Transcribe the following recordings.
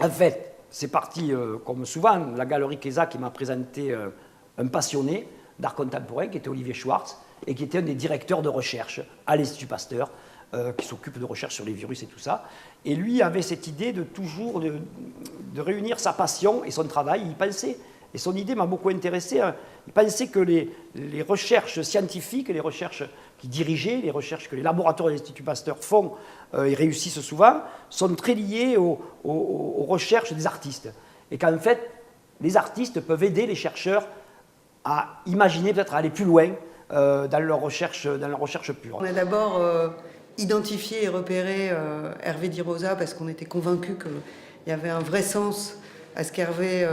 En fait, c'est parti, comme souvent, la galerie Kesa qui m'a présenté un passionné d'art contemporain qui était Olivier Schwartz et qui était un des directeurs de recherche à l'Institut Pasteur, qui s'occupe de recherche sur les virus et tout ça. Et lui avait cette idée de toujours de réunir sa passion et son travail. Il pensait, et son idée m'a beaucoup intéressé, il pensait que les recherches scientifiques, les recherches qui dirigeaient, les recherches que les laboratoires de l'Institut Pasteur font et réussissent souvent, sont très liées aux recherches des artistes. Et qu'en fait, les artistes peuvent aider les chercheurs à imaginer, peut-être à aller plus loin dans leur recherche pure. On a d'abord identifié et repéré Hervé Di Rosa parce qu'on était convaincus qu'il y avait un vrai sens à ce qu'Hervé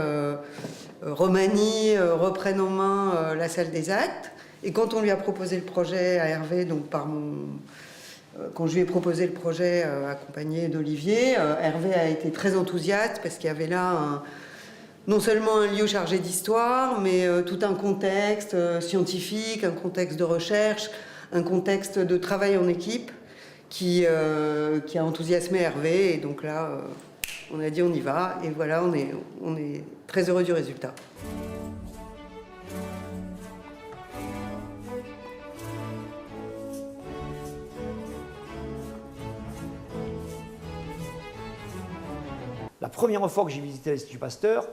remanie, reprenne en main la salle des actes. Et quand on lui a proposé le projet à Hervé, donc quand je lui ai proposé le projet accompagné d'Olivier, Hervé a été très enthousiaste parce qu'il y avait là non seulement un lieu chargé d'histoire, mais tout un contexte scientifique, un contexte de recherche, un contexte de travail en équipe qui a enthousiasmé Hervé. Et donc là, on a dit on y va. Et voilà, on est très heureux du résultat. La première fois que j'ai visité l'Institut Pasteur,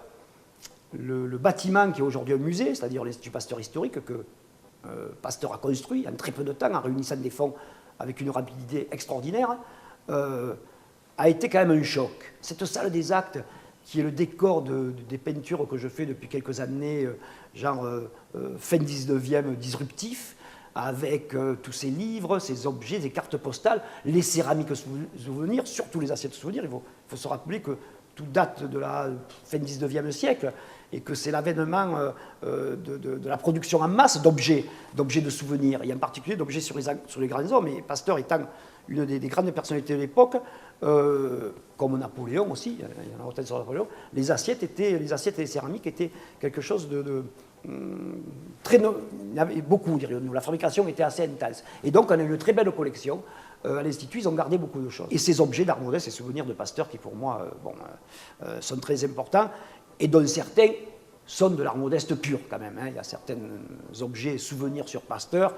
le bâtiment qui est aujourd'hui un musée, c'est-à-dire l'Institut Pasteur historique, que Pasteur a construit en très peu de temps, en réunissant des fonds avec une rapidité extraordinaire, a été quand même un choc. Cette salle des actes, qui est le décor des peintures que je fais depuis quelques années, fin 19e disruptif, avec tous ces livres, ces objets, ces cartes postales, les céramiques souvenirs, surtout les assiettes souvenirs. Il faut se rappeler que tout date de la fin 19e siècle et que c'est l'avènement de la production en masse d'objets de souvenirs, et en particulier d'objets sur les grands hommes. Et Pasteur étant une des grandes personnalités de l'époque, comme Napoléon aussi, il y en a autant sur Napoléon, les assiettes et les céramiques étaient quelque chose très... Il y avait beaucoup, dirions-nous. La fabrication était assez intense. Et donc, on a une très belle collection. À l'Institut, ils ont gardé beaucoup de choses. Et ces objets d'art modeste, ces souvenirs de Pasteur qui, pour moi, sont très importants, et dont certains sont de l'art modeste pur, quand même. Il y a certains objets, souvenirs sur Pasteur.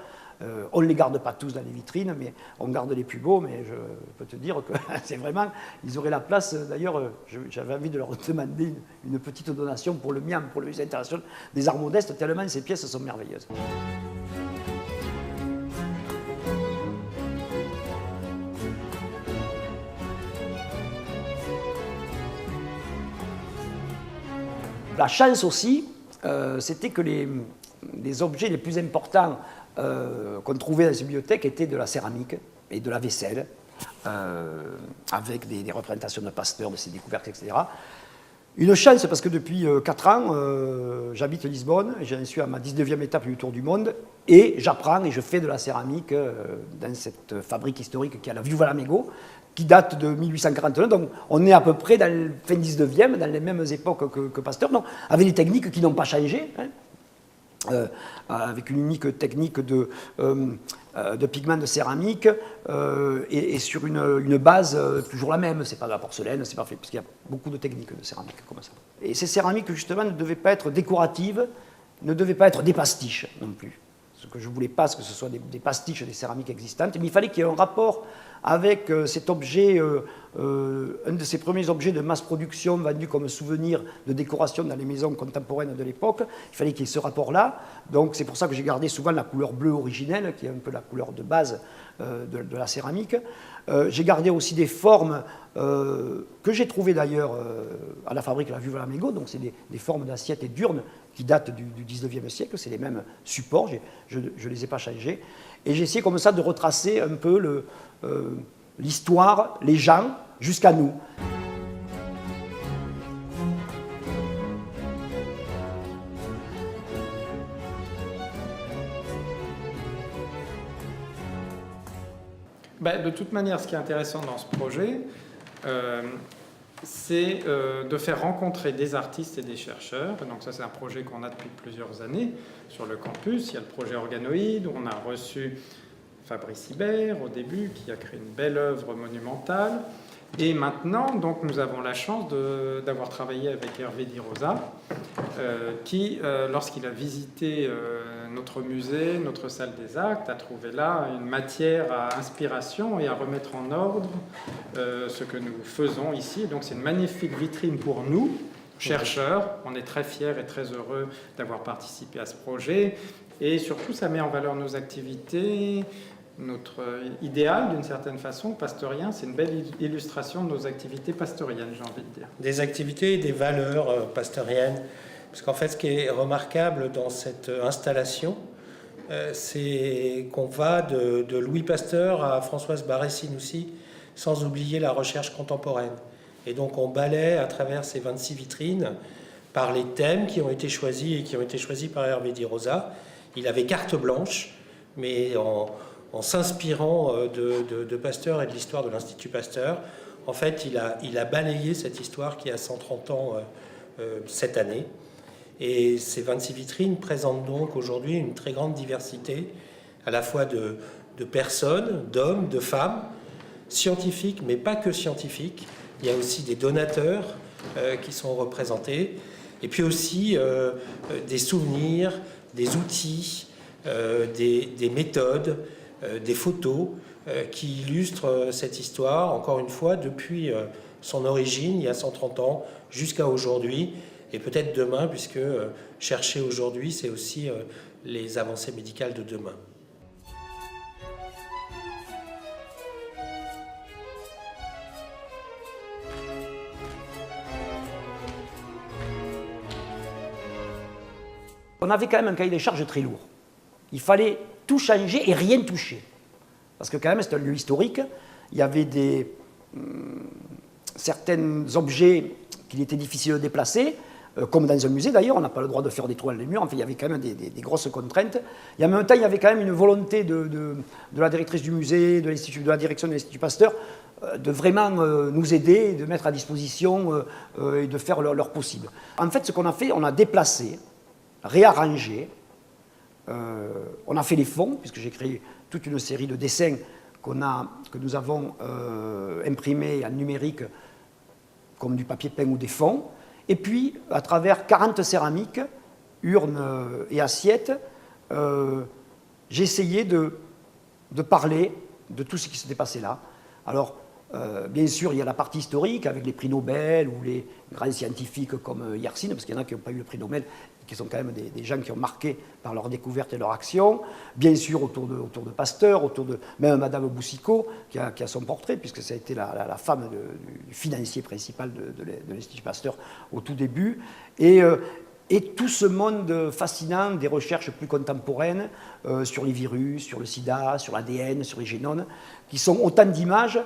On ne les garde pas tous dans les vitrines, mais on garde les plus beaux. Mais je peux te dire que c'est vraiment... Ils auraient la place. D'ailleurs, j'avais envie de leur demander une petite donation pour le MIAM, pour le Musée international des arts modestes, tellement ces pièces sont merveilleuses. La chance aussi, c'était que les objets les plus importants qu'on trouvait dans ces bibliothèques étaient de la céramique et de la vaisselle, avec des représentations de Pasteur, de ses découvertes, etc. Une chance parce que depuis 4 ans, j'habite Lisbonne, j'en suis à ma 19e étape du Tour du Monde, et j'apprends et je fais de la céramique dans cette fabrique historique qui est à la Viuvalamego, qui date de 1849, donc on est à peu près dans le fin 19e, dans les mêmes époques que Pasteur, donc, avec des techniques qui n'ont pas changé, avec une unique technique de pigments de céramique et sur une base toujours la même. C'est pas de la porcelaine, c'est parfait, parce qu'il y a beaucoup de techniques de céramique comme ça. Et ces céramiques, justement, ne devaient pas être décoratives, ne devaient pas être des pastiches non plus. Ce que je ne voulais pas, c'est que ce soit des pastiches des céramiques existantes, mais il fallait qu'il y ait un rapport avec cet objet, un de ces premiers objets de masse production vendus comme souvenir de décoration dans les maisons contemporaines de l'époque. Il fallait qu'il y ait ce rapport-là. Donc c'est pour ça que j'ai gardé souvent la couleur bleue originelle, qui est un peu la couleur de base de la céramique. J'ai gardé aussi des formes que j'ai trouvées d'ailleurs à la fabrique La Viuvalamego. Donc c'est des formes d'assiettes et d'urnes qui datent du 19e siècle. C'est les mêmes supports, je ne les ai pas changés. Et j'ai essayé comme ça de retracer un peu l'histoire, les gens, jusqu'à nous. De toute manière, ce qui est intéressant dans ce projet, c'est de faire rencontrer des artistes et des chercheurs. Donc ça, c'est un projet qu'on a depuis plusieurs années sur le campus. Il y a le projet Organoïde, où on a reçu Fabrice Hibert au début, qui a créé une belle œuvre monumentale. Et maintenant, donc, nous avons la chance d'avoir travaillé avec Hervé Di Rosa, qui, lorsqu'il a visité notre musée, notre salle des actes, a trouvé là une matière à inspiration et à remettre en ordre ce que nous faisons ici. Donc c'est une magnifique vitrine pour nous, chercheurs. On est très fiers et très heureux d'avoir participé à ce projet. Et surtout, ça met en valeur nos activités. Notre idéal, d'une certaine façon, pasteurien, c'est une belle illustration de nos activités pasteuriennes, j'ai envie de dire. Des activités et des valeurs pasteuriennes. Parce qu'en fait, ce qui est remarquable dans cette installation, c'est qu'on va de Louis Pasteur à Françoise Barré-Sinoussi, sans oublier la recherche contemporaine. Et donc, on balaie à travers ces 26 vitrines par les thèmes qui ont été choisis et qui ont été choisis par Hervé Di Rosa. Il avait carte blanche, mais en s'inspirant de Pasteur et de l'histoire de l'Institut Pasteur, en fait, il a balayé cette histoire qui a 130 ans cette année. Et ces 26 vitrines présentent donc aujourd'hui une très grande diversité, à la fois de personnes, d'hommes, de femmes, scientifiques, mais pas que scientifiques. Il y a aussi des donateurs qui sont représentés, et puis aussi des souvenirs, des outils, des méthodes, des photos qui illustrent cette histoire, encore une fois, depuis son origine, il y a 130 ans, jusqu'à aujourd'hui, et peut-être demain, puisque chercher aujourd'hui, c'est aussi les avancées médicales de demain. On avait quand même un cahier des charges très lourd. Il fallait tout changer et rien toucher. Parce que quand même, c'est un lieu historique. Il y avait certains objets qu'il était difficile de déplacer, comme dans un musée d'ailleurs, on n'a pas le droit de faire des trous dans les murs. Enfin, il y avait quand même des grosses contraintes. Et en même temps, il y avait quand même une volonté de la directrice du musée, de la direction de l'Institut Pasteur, de vraiment nous aider, de mettre à disposition et de faire leur possible. En fait, ce qu'on a fait, on a déplacé, réarrangé, on a fait les fonds, puisque j'ai créé toute une série de dessins que nous avons imprimés en numérique comme du papier peint ou des fonds. Et puis, à travers 40 céramiques, urnes et assiettes, j'ai essayé de parler de tout ce qui s'était passé là. Alors, bien sûr, il y a la partie historique avec les prix Nobel ou les grands scientifiques comme Yersin, parce qu'il y en a qui n'ont pas eu le prix Nobel, qui sont quand même des gens qui ont marqué par leur découverte et leur action. Bien sûr, autour de Pasteur, autour de même Madame Boussicot, qui a son portrait, puisque ça a été la femme du financier principal de l'Institut Pasteur au tout début. Et tout ce monde fascinant des recherches plus contemporaines sur les virus, sur le sida, sur l'ADN, sur les génomes, qui sont autant d'images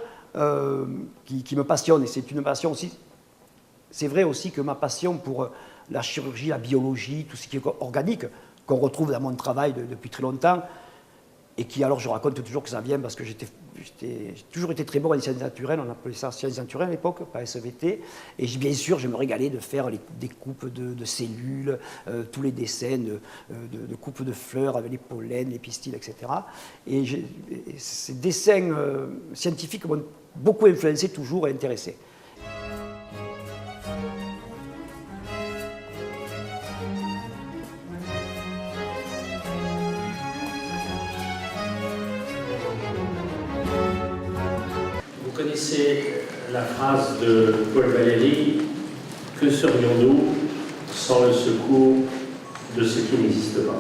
qui me passionnent. Et c'est une passion aussi. C'est vrai aussi que ma passion pour la chirurgie, la biologie, tout ce qui est organique, qu'on retrouve dans mon travail depuis très longtemps, et qui, alors, je raconte toujours que ça vient parce que j'ai toujours été très bon en sciences naturelles, on appelait ça sciences naturelles à l'époque, pas SVT, et bien sûr, je me régalais de faire les découpes de cellules, tous les dessins de coupes de fleurs avec les pollens, les pistils, etc. Et ces dessins scientifiques m'ont beaucoup influencé toujours et intéressé. Vous connaissez la phrase de Paul Valéry, « Que serions-nous sans le secours de ce qui n'existe pas ?»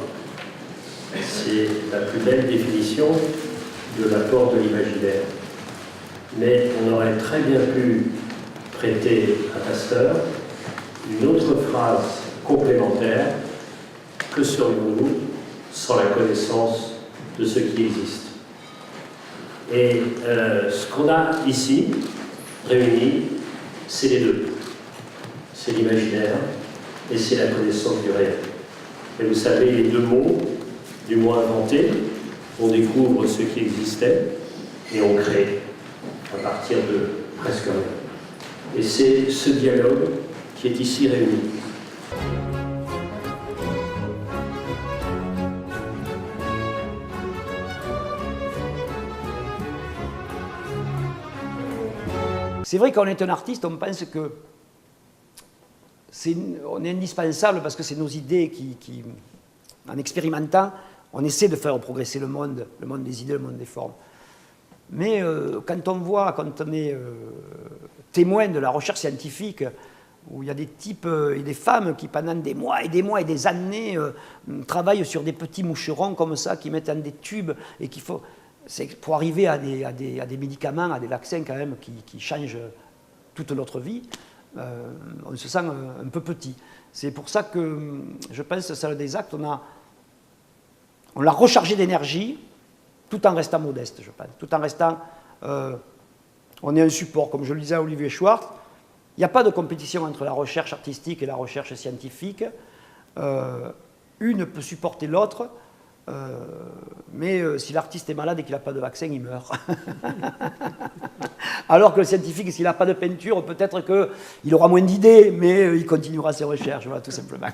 C'est la plus belle définition de l'apport de l'imaginaire. Mais on aurait très bien pu prêter à Pasteur une autre phrase complémentaire, « Que serions-nous sans la connaissance de ce qui existe ?» Et ce qu'on a ici, réuni, c'est les deux. C'est l'imaginaire et c'est la connaissance du réel. Et vous savez, les deux mots, du mot inventé, on découvre ce qui existait et on crée à partir de presque rien. Et c'est ce dialogue qui est ici réuni. c'est vrai qu'on est un artiste, on pense que on est indispensable parce que c'est nos idées qui, en expérimentant, on essaie de faire progresser le monde des idées, le monde des formes. Mais quand on est témoin de la recherche scientifique, où il y a des types et des femmes qui pendant des mois et des années travaillent sur des petits moucherons comme ça, qui mettent dans des tubes et c'est pour arriver à des médicaments, à des vaccins quand même qui changent toute notre vie, on se sent un peu petit. C'est pour ça que je pense que Salle des Actes, on l'a rechargé d'énergie tout en restant modeste, je pense. Tout en restant... on est un support, comme je le disais à Olivier Schwartz. Il n'y a pas de compétition entre la recherche artistique et la recherche scientifique. Une peut supporter l'autre, mais si l'artiste est malade et qu'il n'a pas de vaccin, il meurt. Alors que le scientifique, s'il n'a pas de peinture, peut-être qu'il aura moins d'idées, mais il continuera ses recherches, voilà, tout simplement.